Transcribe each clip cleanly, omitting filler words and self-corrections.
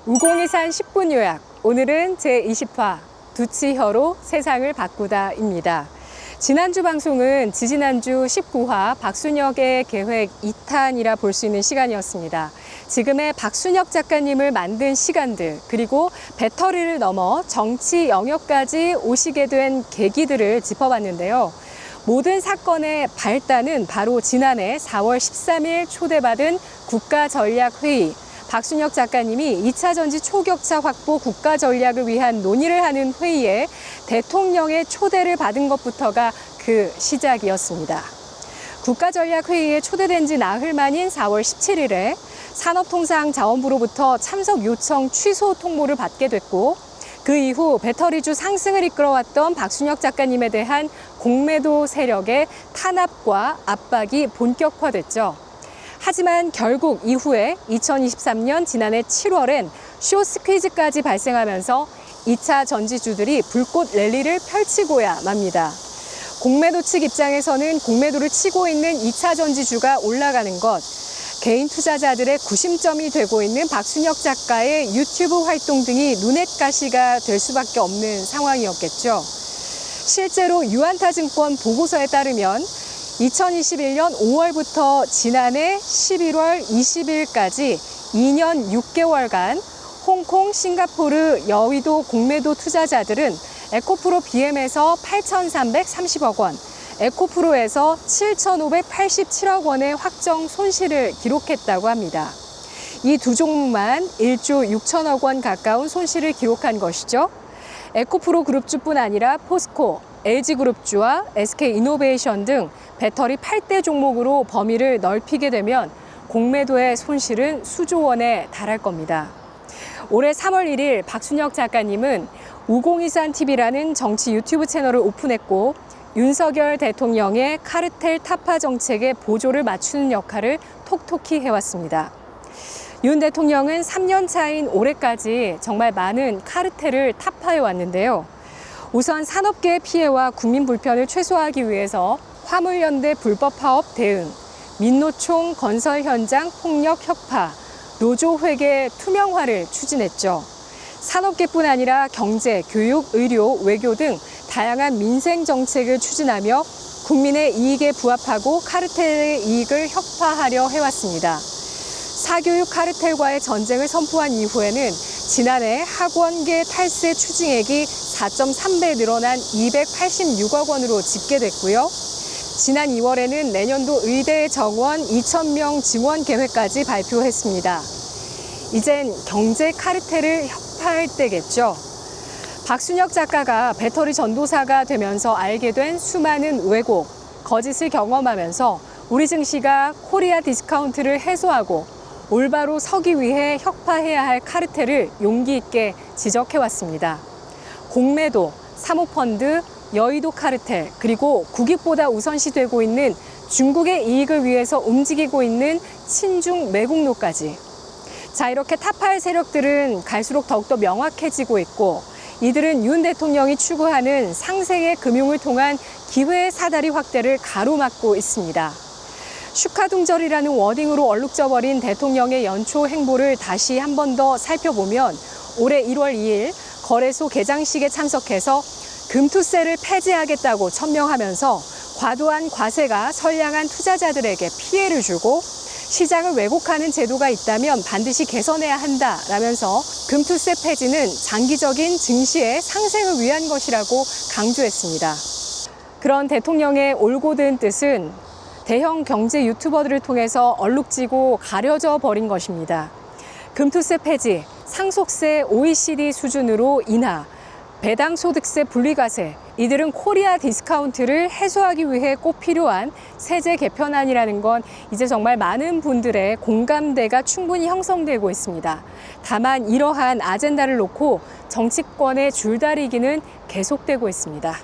우공이산 10분 요약. 오늘은 제20화 두치혀로 세상을 바꾸다입니다. 지난주 방송은 지지난주 19화 박순혁의 계획 2탄이라 볼 수 있는 시간이었습니다. 지금의 박순혁 작가님을 만든 시간들, 그리고 배터리를 넘어 정치 영역까지 오시게 된 계기들을 짚어봤는데요. 모든 사건의 발단은 바로 지난해 4월 13일 초대받은 국가전략회의, 박순혁 작가님이 2차 전지 초격차 확보 국가 전략을 위한 논의를 하는 회의에 대통령의 초대를 받은 것부터가 그 시작이었습니다. 국가전략회의에 초대된 지 나흘 만인 4월 17일에 산업통상자원부로부터 참석 요청 취소 통보를 받게 됐고, 그 이후 배터리주 상승을 이끌어왔던 박순혁 작가님에 대한 공매도 세력의 탄압과 압박이 본격화됐죠. 하지만 결국 이후에 2023년 지난해 7월엔 쇼스퀴즈까지 발생하면서 2차 전지주들이 불꽃 랠리를 펼치고야 맙니다. 공매도 측 입장에서는 공매도를 치고 있는 2차 전지주가 올라가는 것, 개인 투자자들의 구심점이 되고 있는 박순혁 작가의 유튜브 활동 등이 눈엣 가시가 될 수밖에 없는 상황이었겠죠. 실제로 유안타증권 보고서에 따르면 2021년 5월부터 지난해 11월 20일까지 2년 6개월간 홍콩, 싱가포르, 여의도 공매도 투자자들은 에코프로 BM에서 8,330억 원, 에코프로에서 7,587억 원의 확정 손실을 기록했다고 합니다. 이 두 종목만 1조 6천억 원 가까운 손실을 기록한 것이죠. 에코프로 그룹주뿐 아니라 포스코, LG그룹주와 SK이노베이션 등 배터리 8대 종목으로 범위를 넓히게 되면 공매도의 손실은 수조 원에 달할 겁니다. 올해 3월 1일 박순혁 작가님은 우공이산TV라는 정치 유튜브 채널을 오픈했고, 윤석열 대통령의 카르텔 타파 정책에 보조를 맞추는 역할을 톡톡히 해왔습니다. 윤 대통령은 3년 차인 올해까지 정말 많은 카르텔을 타파해왔는데요. 우선 산업계의 피해와 국민 불편을 최소화하기 위해서 화물연대 불법 파업 대응, 민노총 건설 현장 폭력 혁파, 노조회계 투명화를 추진했죠. 산업계뿐 아니라 경제, 교육, 의료, 외교 등 다양한 민생 정책을 추진하며 국민의 이익에 부합하고 카르텔의 이익을 혁파하려 해왔습니다. 사교육 카르텔과의 전쟁을 선포한 이후에는 지난해 학원계 탈세 추징액이 4.3배 늘어난 286억 원으로 집계됐고요. 지난 2월에는 내년도 의대 정원 2,000명 증원 계획까지 발표했습니다. 이젠 경제 카르텔을 혁파할 때겠죠. 박순혁 작가가 배터리 전도사가 되면서 알게 된 수많은 왜곡, 거짓을 경험하면서 우리 증시가 코리아 디스카운트를 해소하고 올바로 서기 위해 혁파해야 할 카르텔을 용기 있게 지적해왔습니다. 공매도, 사모펀드, 여의도 카르텔, 그리고 국익보다 우선시되고 있는 중국의 이익을 위해서 움직이고 있는 친중 매국노까지. 자, 이렇게 타파할 세력들은 갈수록 더욱더 명확해지고 있고, 이들은 윤 대통령이 추구하는 상생의 금융을 통한 기회의 사다리 확대를 가로막고 있습니다. 슈카둥절이라는 워딩으로 얼룩져버린 대통령의 연초 행보를 다시 한 번 더 살펴보면 올해 1월 2일 거래소 개장식에 참석해서 금투세를 폐지하겠다고 천명하면서 과도한 과세가 선량한 투자자들에게 피해를 주고 시장을 왜곡하는 제도가 있다면 반드시 개선해야 한다라면서 금투세 폐지는 장기적인 증시의 상생을 위한 것이라고 강조했습니다. 그런 대통령의 올곧은 뜻은 대형 경제 유튜버들을 통해서 얼룩지고 가려져 버린 것입니다. 금투세 폐지, 상속세 OECD 수준으로 인하, 배당 소득세 분리과세, 이들은 코리아 디스카운트를 해소하기 위해 꼭 필요한 세제 개편안이라는 건 이제 정말 많은 분들의 공감대가 충분히 형성되고 있습니다. 다만 이러한 아젠다를 놓고 정치권의 줄다리기는 계속되고 있습니다.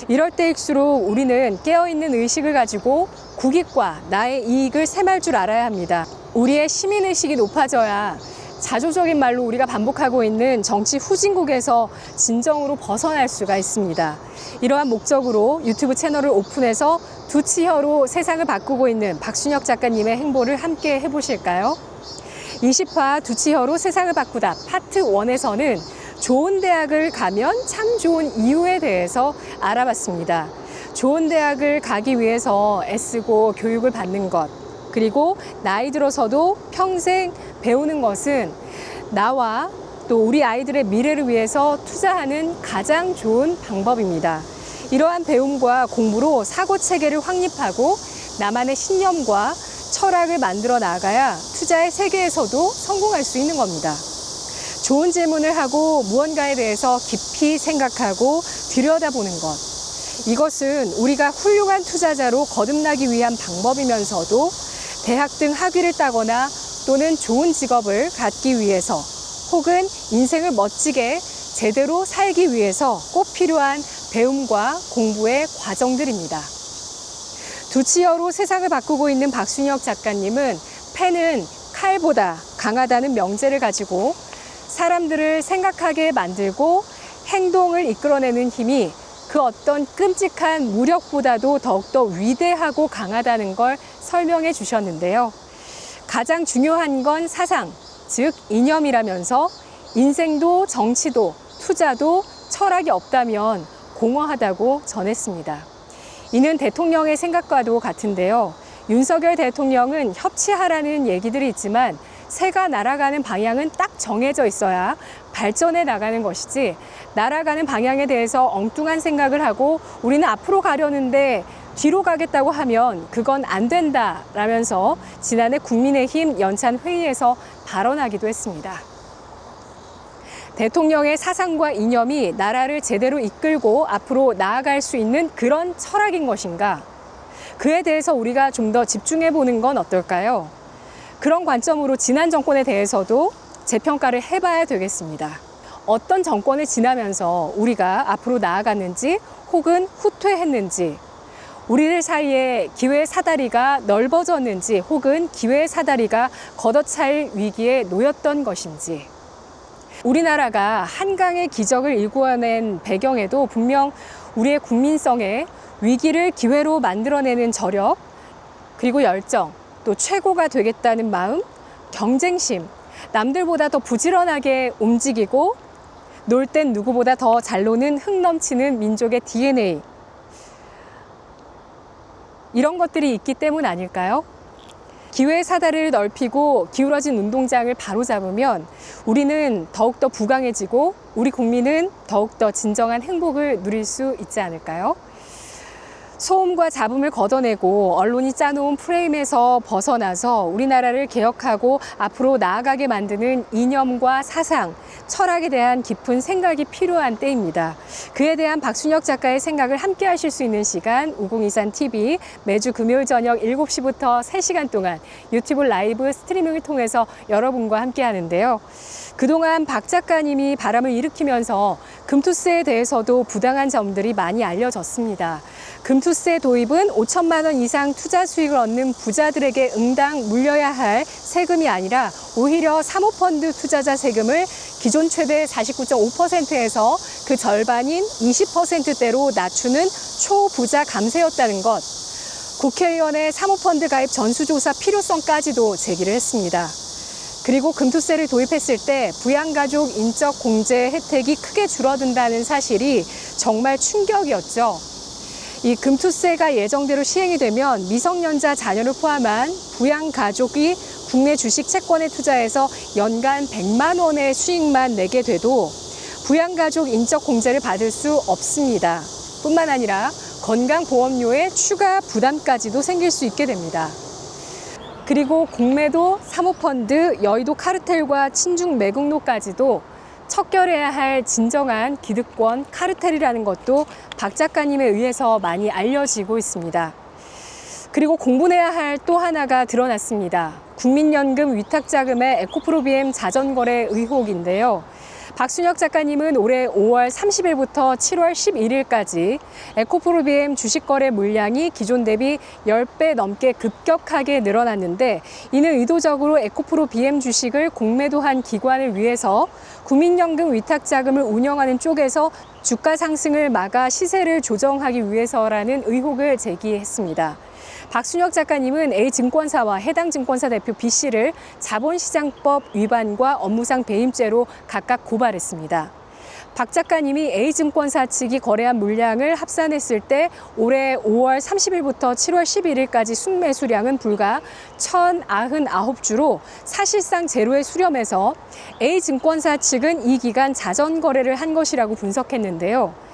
이럴 때일수록 우리는 깨어있는 의식을 가지고 국익과 나의 이익을 셈할 줄 알아야 합니다. 우리의 시민의식이 높아져야 자조적인 말로 우리가 반복하고 있는 정치 후진국에서 진정으로 벗어날 수가 있습니다. 이러한 목적으로 유튜브 채널을 오픈해서 두치혀로 세상을 바꾸고 있는 박순혁 작가님의 행보를 함께 해보실까요? 20화 두치혀로 세상을 바꾸다 파트 1에서는 좋은 대학을 가면 참 좋은 이유에 대해서 알아봤습니다. 좋은 대학을 가기 위해서 애쓰고 교육을 받는 것, 그리고 나이 들어서도 평생 배우는 것은 나와 또 우리 아이들의 미래를 위해서 투자하는 가장 좋은 방법입니다. 이러한 배움과 공부로 사고 체계를 확립하고 나만의 신념과 철학을 만들어 나가야 투자의 세계에서도 성공할 수 있는 겁니다. 좋은 질문을 하고 무언가에 대해서 깊이 생각하고 들여다보는 것. 이것은 우리가 훌륭한 투자자로 거듭나기 위한 방법이면서도 대학 등 학위를 따거나 또는 좋은 직업을 갖기 위해서 혹은 인생을 멋지게 제대로 살기 위해서 꼭 필요한 배움과 공부의 과정들입니다. 두치혀로 세상을 바꾸고 있는 박순혁 작가님은 펜은 칼보다 강하다는 명제를 가지고 사람들을 생각하게 만들고 행동을 이끌어내는 힘이 그 어떤 끔찍한 무력보다도 더욱더 위대하고 강하다는 걸 설명해 주셨는데요. 가장 중요한 건 사상, 즉 이념이라면서 인생도 정치도 투자도 철학이 없다면 공허하다고 전했습니다. 이는 대통령의 생각과도 같은데요. 윤석열 대통령은 협치하라는 얘기들이 있지만 새가 날아가는 방향은 딱 정해져 있어야 발전해 나가는 것이지, 날아가는 방향에 대해서 엉뚱한 생각을 하고 우리는 앞으로 가려는데 뒤로 가겠다고 하면 그건 안 된다라면서 지난해 국민의힘 연찬 회의에서 발언하기도 했습니다. 대통령의 사상과 이념이 나라를 제대로 이끌고 앞으로 나아갈 수 있는 그런 철학인 것인가? 그에 대해서 우리가 좀 더 집중해 보는 건 어떨까요? 그런 관점으로 지난 정권에 대해서도 재평가를 해봐야 되겠습니다. 어떤 정권을 지나면서 우리가 앞으로 나아갔는지 혹은 후퇴했는지, 우리들 사이에 기회의 사다리가 넓어졌는지 혹은 기회의 사다리가 걷어차일 위기에 놓였던 것인지, 우리나라가 한강의 기적을 일궈낸 배경에도 분명 우리의 국민성의 위기를 기회로 만들어내는 저력, 그리고 열정, 또 최고가 되겠다는 마음, 경쟁심, 남들보다 더 부지런하게 움직이고 놀 땐 누구보다 더 잘 노는 흥 넘치는 민족의 DNA, 이런 것들이 있기 때문 아닐까요? 기회의 사다리를 넓히고 기울어진 운동장을 바로잡으면 우리는 더욱더 부강해지고 우리 국민은 더욱더 진정한 행복을 누릴 수 있지 않을까요? 소음과 잡음을 걷어내고 언론이 짜놓은 프레임에서 벗어나서 우리나라를 개혁하고 앞으로 나아가게 만드는 이념과 사상, 철학에 대한 깊은 생각이 필요한 때입니다. 그에 대한 박순혁 작가의 생각을 함께 하실 수 있는 시간, 우공이산TV 매주 금요일 저녁 7시부터 3시간 동안 유튜브 라이브 스트리밍을 통해서 여러분과 함께 하는데요. 그동안 박 작가님이 바람을 일으키면서 금투세에 대해서도 부당한 점들이 많이 알려졌습니다. 금투세 도입은 5천만 원 이상 투자 수익을 얻는 부자들에게 응당 물려야 할 세금이 아니라 오히려 사모펀드 투자자 세금을 기존 최대 49.5%에서 그 절반인 20%대로 낮추는 초부자 감세였다는 것. 국회의원의 사모펀드 가입 전수조사 필요성까지도 제기를 했습니다. 그리고 금투세를 도입했을 때 부양가족 인적 공제 혜택이 크게 줄어든다는 사실이 정말 충격이었죠. 이 금투세가 예정대로 시행이 되면 미성년자 자녀를 포함한 부양가족이 국내 주식 채권에 투자해서 연간 100만 원의 수익만 내게 돼도 부양가족 인적 공제를 받을 수 없습니다. 뿐만 아니라 건강보험료의 추가 부담까지도 생길 수 있게 됩니다. 그리고 공매도, 사모펀드, 여의도 카르텔과 친중 매국노까지도 척결해야 할 진정한 기득권 카르텔이라는 것도 박 작가님에 의해서 많이 알려지고 있습니다. 그리고 공분해야 할 또 하나가 드러났습니다. 국민연금 위탁자금의 에코프로비엠 자전거래 의혹인데요. 박순혁 작가님은 올해 5월 30일부터 7월 11일까지 에코프로비엠 주식거래 물량이 기존 대비 10배 넘게 급격하게 늘어났는데, 이는 의도적으로 에코프로비엠 주식을 공매도한 기관을 위해서 국민연금 위탁자금을 운영하는 쪽에서 주가 상승을 막아 시세를 조정하기 위해서라는 의혹을 제기했습니다. 박순혁 작가님은 A증권사와 해당 증권사 대표 B씨를 자본시장법 위반과 업무상 배임죄로 각각 고발했습니다. 박 작가님이 A증권사 측이 거래한 물량을 합산했을 때 올해 5월 30일부터 7월 11일까지 순매수량은 불과 1,099주로 사실상 제로에 수렴해서 A증권사 측은 이 기간 자전 거래를 한 것이라고 분석했는데요.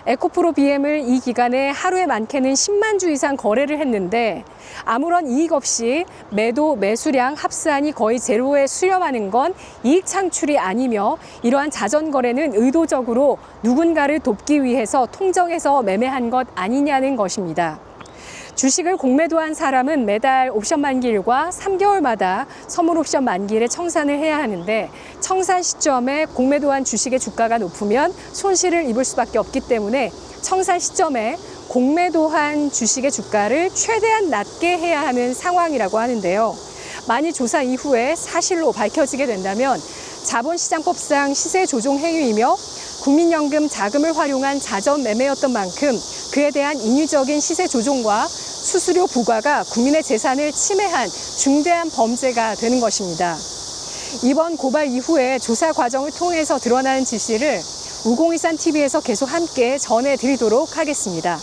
에코프로 BM을 이 기간에 하루에 많게는 10만 주 이상 거래를 했는데 아무런 이익 없이 매도 매수량 합산이 거의 제로에 수렴하는 건 이익 창출이 아니며 이러한 자전 거래는 의도적으로 누군가를 돕기 위해서 통정해서 매매한 것 아니냐는 것입니다. 주식을 공매도한 사람은 매달 옵션 만기일과 3개월마다 선물 옵션 만기일에 청산을 해야 하는데 청산 시점에 공매도한 주식의 주가가 높으면 손실을 입을 수밖에 없기 때문에 청산 시점에 공매도한 주식의 주가를 최대한 낮게 해야 하는 상황이라고 하는데요. 만일 조사 이후에 사실로 밝혀지게 된다면 자본시장법상 시세 조종 행위이며 국민연금 자금을 활용한 자전 매매였던 만큼 그에 대한 인위적인 시세 조종과 수수료 부과가 국민의 재산을 침해한 중대한 범죄가 되는 것입니다. 이번 고발 이후에 조사 과정을 통해서 드러나는 진실을 우공이산TV에서 계속 함께 전해드리도록 하겠습니다.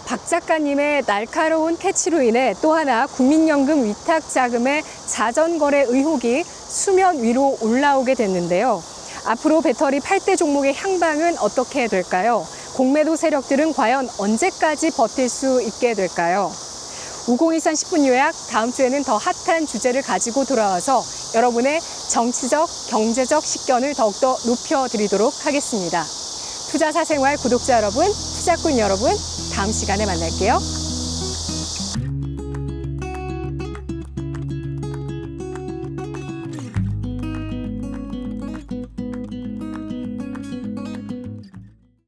박 작가님의 날카로운 캐치로 인해 또 하나 국민연금 위탁자금의 자전거래 의혹이 수면 위로 올라오게 됐는데요. 앞으로 배터리 8대 종목의 향방은 어떻게 될까요? 공매도 세력들은 과연 언제까지 버틸 수 있게 될까요? 우공이산 10분 요약, 다음 주에는 더 핫한 주제를 가지고 돌아와서 여러분의 정치적, 경제적 식견을 더욱더 높여드리도록 하겠습니다. 투자사생활 구독자 여러분, 투자꾼 여러분, 다음 시간에 만날게요.